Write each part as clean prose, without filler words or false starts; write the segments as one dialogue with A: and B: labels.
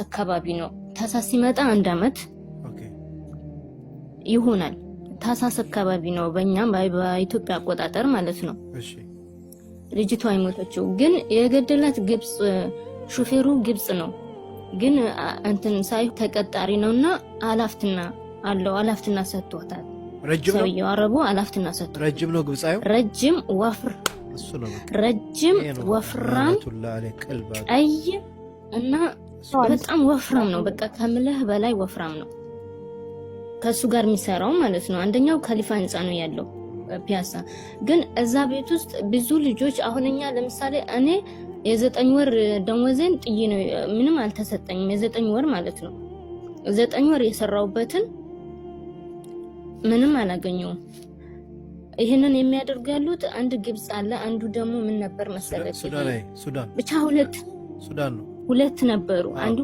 A: አካባቢ ነው ታሳስ ሲመጣ 1 አመት ይሆናል ታሳስ አካባቢ ነው በእኛም በኢትዮጵያ አቆጣጠር ማለት ነው
B: እሺ
A: ልጅቷ አይሞተችው ግን የገደላት ግብጽ ሹፌሩ ግብጽ ነው ግን እንትን ሳይ ተቀጣሪ ነውና አላፍትና አለው አላፍትና ሰጥቷታል
B: ረጅም ነው
A: ያረቡ አላፍትና ሰጥቷል
B: ረጅም ነው ግብጻዩ ረጅም ወፍራም ቀይ እና በጣም ወፍራም ነው በቃ ከምልህ በላይ ወፍራም ነው ከሱ ጋር የሚሰራው ማለት ነው አንደኛው ካሊፋ ህንጻ ነው ያለው ፒያሳ ግን እዛ ቤት ውስጥ ብዙ ልጆች አሁንኛ ለምሳሌ እኔ የ9 ወር ደሞዜን ጥዬ ነው ምንም አልተሰጠኝም የ9 ወር ማለት ነው 9 ወር የሰራውበትን ምንም አላገኘውም ይሄንን የሚያደርጉ ያሉት አንድ ግብጽ አለ አንዱ ደግሞ ምን ነበር መሰለኝ ሱዳን ብቻ ሁለት ነበሩ አንዱ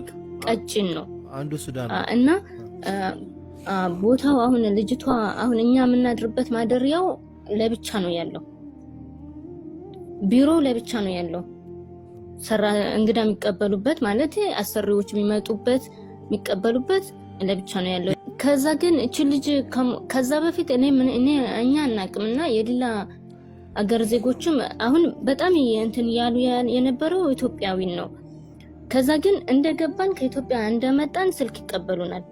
B: ቀጭን ነው አንዱ ሱዳን
A: እና ቦታው አሁን ልጅቷ አሁን እኛ የምናድርበት ማደሪያው ለብቻ ነው ያለው ቢሮ ለብቻ ነው ያለው ሰራ እንግዳ የሚቀበሉበት ማለት አሰሪዎች የሚመጡበት የሚቀበሉበት ለብቻ ነው ያለው ከዛ ግን እቺ ልጅ ከዛ በፊት እኛ አናቅምና የሌላ አገር ዜጎችም አሁን በጣም እንትን ያሉ የነበረው ኢትዮጵያዊ ነው ከዛ ግን እንደገባን ከኢትዮጵያ እንደመጣን ስልክ ይቀበሉናል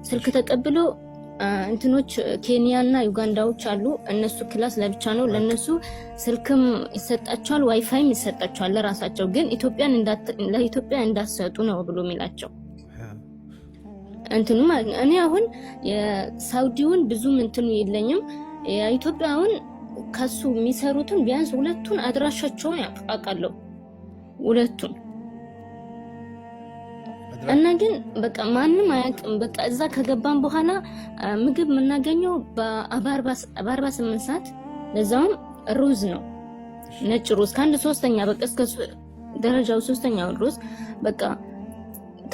A: ስልክ ተቀብሎ እንትኖች ኬንያና ዩጋንዳዎች አሉ እነሱ ክላስ ለብቻ ነው ለነሱ ስልክም ይሰጣቸዋል ዋይፋይም ይሰጣቸዋል ለራሳቸው ግን ለኢትዮጵያ እንዳሰጡ ነው ብሎ የሚላቸው እንትኑ ማለት እኔ አሁን የሳውዲውን ብዙም እንትኑ የለኝም የኢትዮጵያውን ከሱ የሚሰሩትን ቢያንስ ሁለቱን አድራሻቸውን ያውቃለሁ ሁለቱን እና ግን በቃ ማንንም አያውቅም በቃ እዛ ከገባን በኋላ ምግብ የምናገኘው በ48 ሰዓት ለዛውም ሩዝ ነው ነጭ ሩዝ ከአንድ ሶስተኛ በቃ እስከ ደረጃው ሶስተኛው ሩዝ በቃ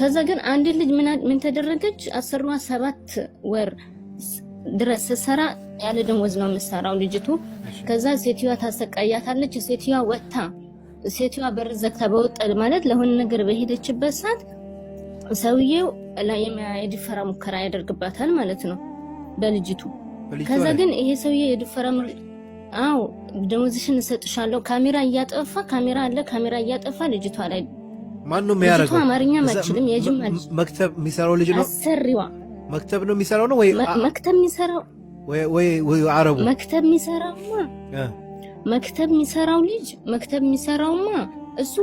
A: ከዛ ግን አንድ ልጅ ምን ተደረገች 17 ወር ድረስ ሰራ ያለ ደሞዝ ነው የምትሰራው ልጅቱ ከዛ ሴትዋ ታሰቃያታለች ሴትዋ ወጣ ሴትዋ በር ዘግታ በወጣ ማለት ለሆነ ነገር በሄደችበት ሰዓት ሰውየው ላይ የድፈራ ሙከራ ያደርግባታል ማለት ነው በልጅቱ ከዛ ግን ይሄ ሰውየው የድፈራ አው ደሞዝሽን ሰጥሻለሁ ካሜራ እያጠፋ ልጅቷ ላይ
B: ማን ነው የሚያደርገው
A: አማርኛ ማችልም የጅማል
B: መክተብ የሚሰራው ልጅ ነው
A: አሰሪዋ
B: መክተብ ነው የሚሰራው ነው ወይ
A: መክተብ የሚሰራው
B: ወይ አረቡ
A: መክተብ የሚሰራውማ እሱ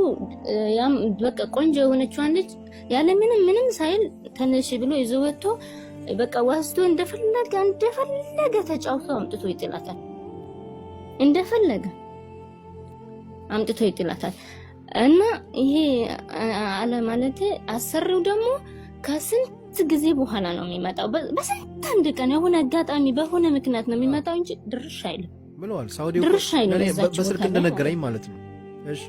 A: ያም በቃ ቆንጆ የሆነችዋን ልጅ ያለ ምንም ሳይል ተነሽ ብሎ ይዘወቶ በቃ ዋስቶ እንደፈለገ ተጫውቶ አምጥቶ ይጥላታል እንደፈለገ አምጥቶ ይጥላታል እና ይሄ አለ ማለት አሰሪው ደግሞ ከስንት ጊዜ በኋላ ነው የሚመጣው በስንት አንድ ቀን የሆነ አጋጣሚ በሆነ ምክንያት ነው የሚመጣው እንጂ ድርሽ አይልም
B: ብለዋል ሳውዲው በስልክ እንደነገረኝ ማለት ነው እሺ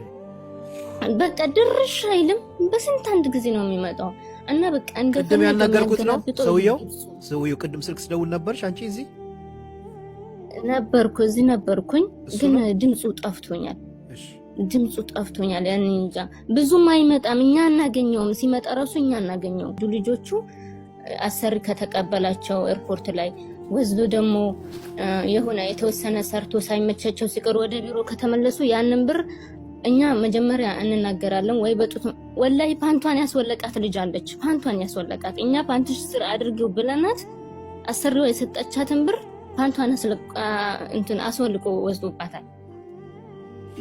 A: በቃ ድርሽ አይልም በስንት አንድ ጊዜ ነው የሚመጣው እና በቃ
B: ቅድም ያናገርኩት ነው ሰውየው ቅድም ስልክ ስደውል ነበርሽ አንቺ እዚህ ነበርኩኝ ግን ድምፁ ጠፍቶኛል ያን እንጃ ብዙም አይመጣም እኛ እናገኘውም ሲመጣ ራሱ እኛ እናገኘው ልጆቹ አሰሪ ከተቀበላቸው ኤርፖርት ላይ ወዝዶ ደግሞ የሆነ የተወሰነ ሰርቶ ሳይመቻቸው ሲቀር ወደ ቢሮ ከተመለሱ ያንን ብር እኛ መጀመሪያ እንናገራለን ወይ በጡት ወላይ ፓንቷን ያስወለቃት ልጅ አለች ፓንቷን ያስወለቃት እኛ ፓንትሽ ስር አድርገው ብለናት አሰሪው የሰጠቻትን ብር ፓንቷን አስወልቆ ወስዶባታል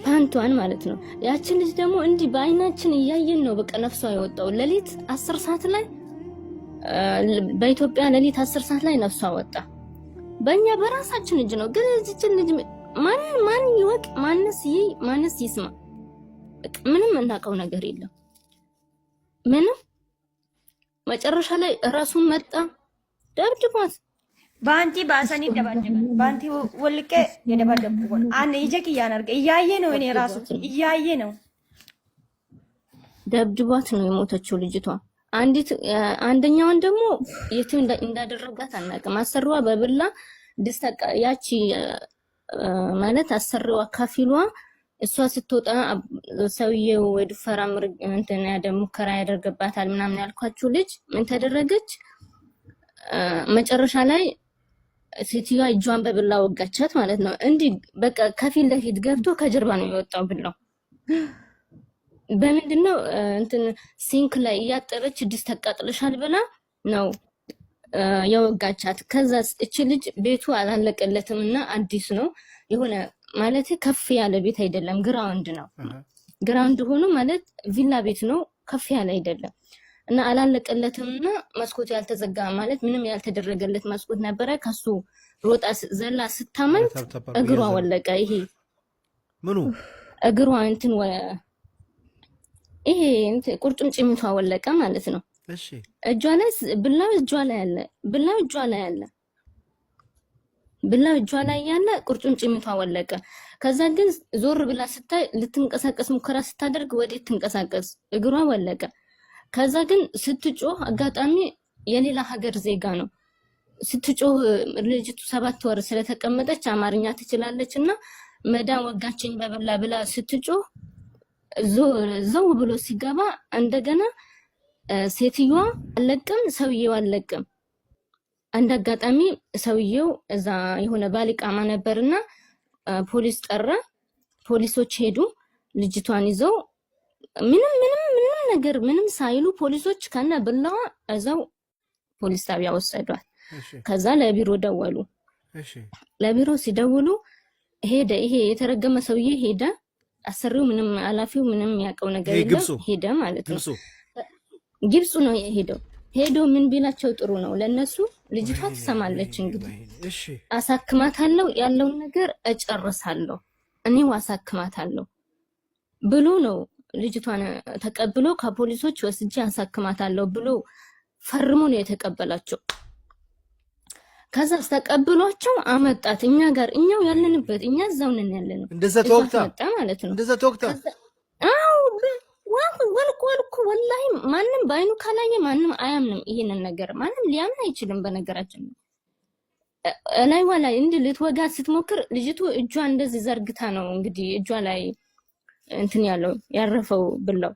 B: ፓንቷን ማለት ነው ያቺ ልጅ ደግሞ እንዲህ በአይናችን እያየን ነው በቃ ነፍሷ የወጣው ለሊት 10 ሰዓት ላይ በኢትዮጵያ ለሊት 10 ሰዓት ላይ ነፍሷ ወጣ በእኛ በራሳችን እጅ ነው ግን እዚችን ልጅ ማን ይወቅ ማንስ ይስማ ምንም እናቀው ነገር የለም ምንም መጨረሻ ላይ ራሱን መጣ ደብድቧት
C: ባንቲ ባሰኒ ደባደበ ባንቲ ወልቀ የደባደበ አነ ይጀክ ያናርገ እያየ ነው እኔ ራሱ እያየ ነው
A: ደብድቧት ነው የሞተችው ልጅቷ አንደኛውን ደግሞ የት እንዳደረጋት አናውቅም አሰሪዋ በብላ ድስተቃ ያቺ ማለት አሰሪዋ ካፊሏ
B: እሷ ስትወጣ ሰውየው ወድፈራ እንትን ያደም ሙከራ ያደርግባታል ምናምን ያልኳችሁ ልጅ ምን ተደረገች? መጨረሻ ላይ ሴትዮዋ እጇን በብላ ወጋቻት ማለት ነው። እንዲህ በቃ ከፊት ለፊት ገብቶ ከጀርባ ነው የወጣው ብላው። በምንድነው እንትን ሲንክ ላይ ያጠረች ድስት ተቃጥለሻል ብላ ነው የወጋቻት። ከዛ እቺ ልጅ ቤቱ አላለቀለትምና አዲስ ነው የሆነ ማለት ከፍ ያለ ቤት አይደለም፣ ግራውንድ ነው። ግራውንድ ሆኖ ማለት ቪላ ቤት ነው፣ ከፍ ያለ አይደለም። እና አላለቀለትምና መስኮት ያልተዘጋ ማለት ምንም ያልተደረገለት መስኮት ነበረ። ከሱ ሮጣ ዘላ ስታመልጥ እግሯ ወለቀ። ይሄ
D: ምኑ
B: እግሯ እንትን ይሄ እንትን ቁርጭምጭሚቷ ወለቀ ማለት ነው።
D: እሺ
B: እጇ ላይ ብላው እጇ ላይ ያለ ብላው እጇ ላይ ያለ ብላው እጇ ላይ ያለ ቁርጭምጭሚቷ ወለቀ። ከዛ ግን ዞር ብላ ስታይ ልትንቀሳቀስ ሙከራ ስታደርግ ወዴት ትንቀሳቀስ እግሯ ወለቀ። ከዛ ግን ስትጮህ አጋጣሚ የሌላ ሀገር ዜጋ ነው ስትጮህ። ልጅቱ 7 ወር ስለተቀመጠች አማርኛ ትችላለችና መዳን ወጋችኝ በበላ ብላ ስትጮህ ዘው ብሎ ሲገባ እንደገና ሴትዮዋ አለቅም ሰውየው አለቅም። አንድ አጋጣሚ ሰውየው እዛ የሆነ ባሊቃማ ነበርና ፖሊስ ጠራ። ፖሊሶች ሄዱ ልጅቷን ይዘው ምንም ነገር ምንም ሳይሉ ፖሊሶች ከነ ብላዋ እዛው ፖሊስ ጣቢያ ወሰዷት። ከዛ ለቢሮ ደወሉ። ለቢሮ ሲደውሉ ሄደ ይሄ የተረገመ ሰውዬ ሄደ። አሰሪው ምንም አላፊው ምንም ያቀው ነገር የለም ሄደ ማለት ነው። ግብጽ ነው የሄደው። ሄዶ ምን ቢላቸው ጥሩ ነው ለነሱ ልጅቷ ትሰማለች እንግዲህ አሳክማታለሁ ያለውን ነገር እጨርሳለሁ እኔው አሳክማታለሁ ብሎ ነው ልጅቷን ተቀብሎ ከፖሊሶች ወስጄ አሳክማታለሁ ብሎ ፈርሞ ነው የተቀበላቸው። ከዛ ተቀብሏቸው አመጣት እኛ ጋር እኛው ያለንበት እኛ እዛው ነን ያለነው።
D: እንደዛ ተወቅታ
B: ማለት ነው
D: እንደዛ ተወቅታ
B: አው ወልኩ ወላሂ ማንም ባይኑ ካላየ ማንም አያምንም። ይሄንን ነገር ማንም ሊያምን አይችልም። በነገራችን ላይ ወላ እንዴ ልትወጋ ስትሞክር ልጅቱ እጇ እንደዚህ ዘርግታ ነው እንግዲህ እጇ ላይ እንትን ያለው ያረፈው ብላው።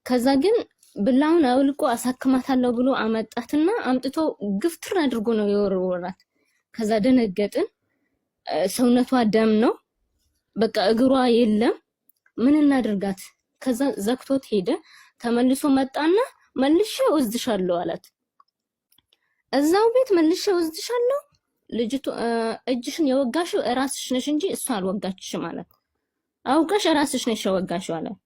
B: ከዛ ግን ብላውን አውልቆ አሳክማታለሁ ብሎ አመጣትና አምጥቶ ግፍትር አድርጎ ነው የወረወራት። ከዛ ደነገጥን። ሰውነቷ ደም ነው በቃ እግሯ የለም። ምን እናድርጋት? ከዛ ዘክቶት ሄደ። ተመልሶ መጣና መልሼ ወዝድሻለሁ አላት። እዛው ቤት መልሼ ወዝድሻለሁ ልጅቱ እጅሽን የወጋሽው ራስሽ ነሽ እንጂ እሷ አልወጋችሽም አላት። አውቀሽ ራስሽ ነሽ የወጋሽው አላት።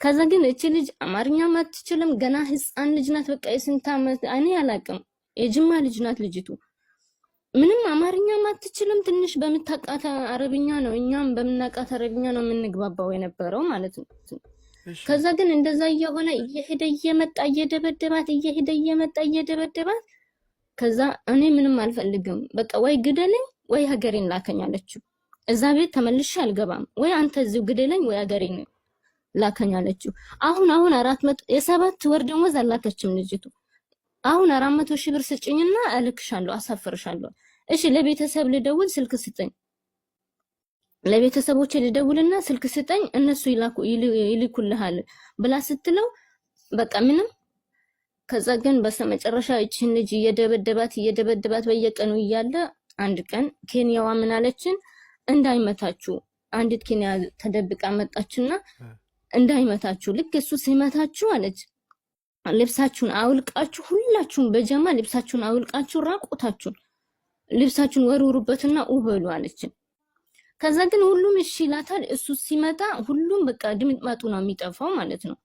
B: ከዛ ግን እቺ ልጅ አማርኛ ማትችልም ገና ህፃን ልጅ ናት። በቃ የስንት ዓመት እኔ አላቅም የጅማ ልጅ ናት ልጅቱ። ምንም አማርኛ ማትችልም ትንሽ በመታቃታ አረብኛ ነው እኛም በመናቃት አረብኛ ነው የምንግባባው የነበረው ማለት ነው። ከዛ ግን እንደዛ እየሆነ እየሄደ እየመጣ እየደበደባት እየሄደ እየመጣ እየደበደባት ከዛ እኔ ምንም አልፈልግም በቃ ወይ ግደለኝ ወይ ሀገሬን ላከኝ አለችው። እዛ ቤት ተመልሼ አልገባም ወይ አንተ እዚሁ ግደለኝ ወይ ሀገሬን ላከኝ አለችው። አሁን 400 የ7 ወር ደሞዝ አላከችም ልጅቱ። አሁን 400 ሺህ ብር ስጭኝና እልክሻለሁ አሳፍርሻለሁ። እሺ ለቤተሰብ ልደውል ስልክ ስጠኝ፣ ለቤተሰቦቼ ልደውልና ስልክ ስጠኝ እነሱ ይልኩልሃል ብላ ስትለው በቃ ምንም። ከዛ ግን በስተመጨረሻ እቺን ልጅ እየደበደባት በየቀኑ እያለ አንድ ቀን ኬንያዋ ምን አለችን? እንዳይመታችሁ አንዲት ኬንያ ተደብቃ መጣችና እንዳይመታችሁ ልክ እሱ ሲመታችሁ አለች ልብሳችሁን አውልቃችሁ ሁላችሁም በጀማ ልብሳችሁን አውልቃችሁ ራቆታችሁን ልብሳችሁን ወሩሩበትና ውበሉ አለችን። ከዛ ግን ሁሉም እሺ ይላታል። እሱ ሲመጣ ሁሉም በቃ ድምጥማጡ ነው የሚጠፋው ማለት ነው።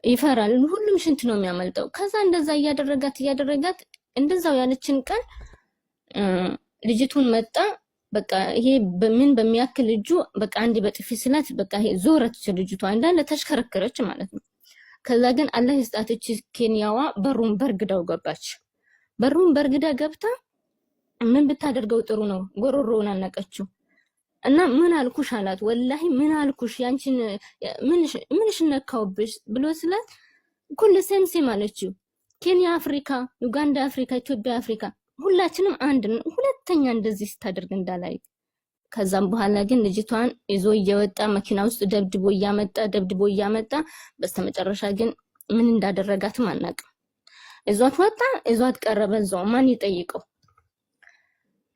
B: ይፈራል። ሁሉም ሽንት ነው የሚያመልጠው። ከዛ እንደዛ እያደረጋት እንደዛው ያለችን ቀን ልጅቱን መጣ። በቃ ይሄ በምን በሚያክል እጁ በቃ አንድ በጥፊ ስላት በቃ ይሄ ዞረች ልጅቷ እንዳለ ተሽከረከረች ማለት ነው። ከዛ ግን አላህ ይስጣትች ኬንያዋ በሩን በርግዳው ገባች። በሩን በርግዳ ገብታ ምን ብታደርገው ጥሩ ነው? ጎሮሮውን አነቀችው እና ምን አልኩሽ አላት። ወላሂ ምን አልኩሽ ያንቺን ምንሽ ነካውብሽ ብሎ ስላት ኩል ሴም አለችው። ኬንያ አፍሪካ፣ ዩጋንዳ አፍሪካ፣ ኢትዮጵያ አፍሪካ ሁላችንም አንድ። ሁለተኛ እንደዚህ ስታደርግ እንዳላይ ከዛም በኋላ ግን ልጅቷን ይዞ እየወጣ መኪና ውስጥ ደብድቦ እያመጣ በስተመጨረሻ ግን ምን እንዳደረጋትም አናውቅም። እዟት ወጣ፣ እዟት ቀረበ። እዛው ማን ይጠይቀው?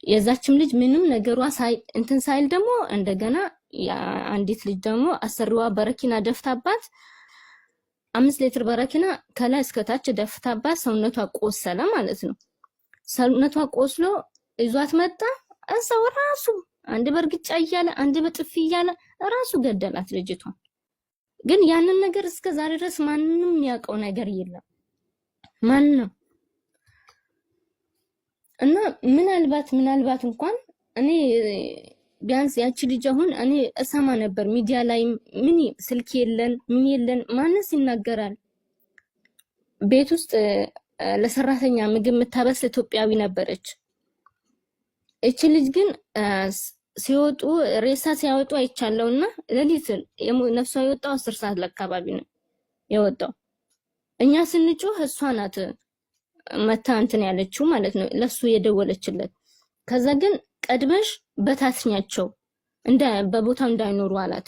B: የዛችም ልጅ ምንም ነገሯ እንትን ሳይል ደግሞ እንደገና አንዲት ልጅ ደግሞ አሰሪዋ በረኪና ደፍታባት 5 ሊትር በረኪና ከላይ እስከታች ደፍታባት ሰውነቷ ቆሰለ ማለት ነው። ሰውነቷ ቆስሎ ይዟት መጣ። እዛው ራሱ አንድ በርግጫ እያለ አንድ በጥፊ እያለ ራሱ ገደላት ልጅቷ። ግን ያንን ነገር እስከ ዛሬ ድረስ ማንንም የሚያውቀው ነገር የለም ማንንም። እና ምናልባት እንኳን እኔ ቢያንስ ያቺ ልጅ አሁን እኔ እሰማ ነበር ሚዲያ ላይ ምን ስልክ የለን ማንስ ይናገራል። ቤት ውስጥ ለሰራተኛ ምግብ የምታበስል ኢትዮጵያዊ ነበረች። እቺ ልጅ ግን ሲወጡ ሬሳ ሲያወጡ አይቻለውና ለሊት ነፍሷ የወጣው 10 ሰዓት አካባቢ ነው የወጣው። እኛ ስንጮህ እሷ ናት መታ እንትን ያለችው ማለት ነው ለሱ የደወለችለት። ከዛ ግን ቀድመሽ በታትኛቸው በቦታው እንዳይኖሩ አላት።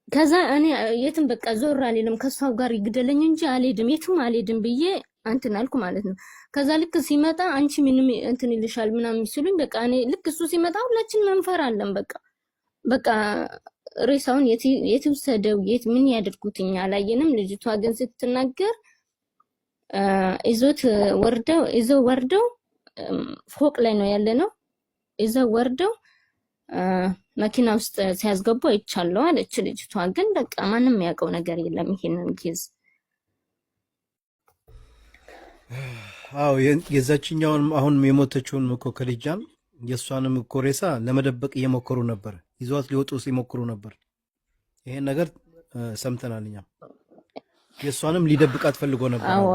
B: ከዛ እኔ የትም በቃ ዞር አልልም ከሷው ጋር ይግደለኝ እንጂ አልሄድም የትም አልሄድም ብዬ አንተን አልኩ ማለት ነው። ከዛ ልክ ሲመጣ አንቺ ምንም እንትን ይልሻል ምናምን ሲሉኝ በቃ እኔ ልክ እሱ ሲመጣ ሁላችን መንፈራለን። በቃ ሬሳውን የት ወሰደው ምን ያደርጉትኛ አላየንም። ልጅቷ ግን ስትናገር ይዘው ወርደው ፎቅ ላይ ነው ያለነው። ይዘው ወርደው መኪና ውስጥ ሲያስገቡ አይቻለው አለች ልጅቷ። ግን በቃ ማንም ያውቀው ነገር የለም ይሄንን ኬዝ።
D: አዎ የዛችኛውን አሁን የሞተችውን እኮ ከልጃን የሷንም እኮ ሬሳ ለመደበቅ እየሞከሩ ነበር፣ ይዟት ሊወጡ ሲሞክሩ ነበር። ይሄን ነገር ሰምተናል እኛም። የሷንም ሊደብቃት ፈልጎ ነበር።
B: አዎ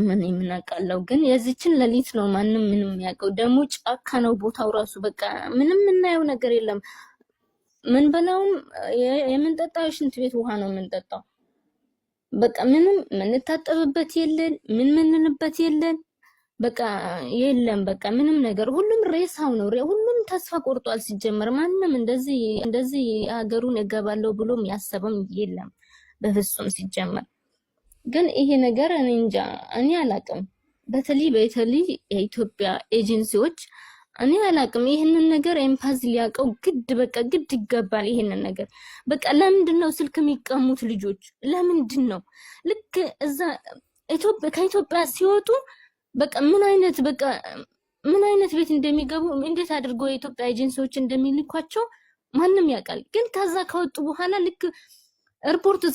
B: ምን የምናውቃለው ግን የዚችን ለሊት ነው ማንም ምንም የሚያውቀው። ደግሞ ጫካ ነው ቦታው ራሱ። በቃ ምንም የምናየው ነገር የለም። ምን በላውም የምንጠጣው ሽንት ቤት ውሃ ነው የምንጠጣው። በቃ ምንም ምንታጠብበት የለን ምንልበት የለን። በቃ የለም በቃ ምንም ነገር። ሁሉም ሬሳው ነው። ሁሉም ተስፋ ቆርጧል። ሲጀመር ማንም እንደዚህ ሀገሩን እገባለሁ ብሎም ያሰበም የለም በፍጹም ሲጀመር። ግን ይሄ ነገር እኔ እንጃ እኔ አላቅም። በተለይ የኢትዮጵያ ኤጀንሲዎች እኔ አላቅም። ይሄንን ነገር ኤምባሲ ሊያቀው ግድ ይገባል። ይሄንን ነገር በቃ ለምንድነው ስልክ የሚቀሙት ልጆች? ለምንድነው ልክ እዛ ከኢትዮጵያ ሲወጡ በቃ ምን አይነት ቤት እንደሚገቡ እንዴት አድርገው የኢትዮጵያ ኤጀንሲዎች እንደሚልኳቸው ማንም ያውቃል። ግን ከዛ ከወጡ በኋላ ልክ ኤርፖርት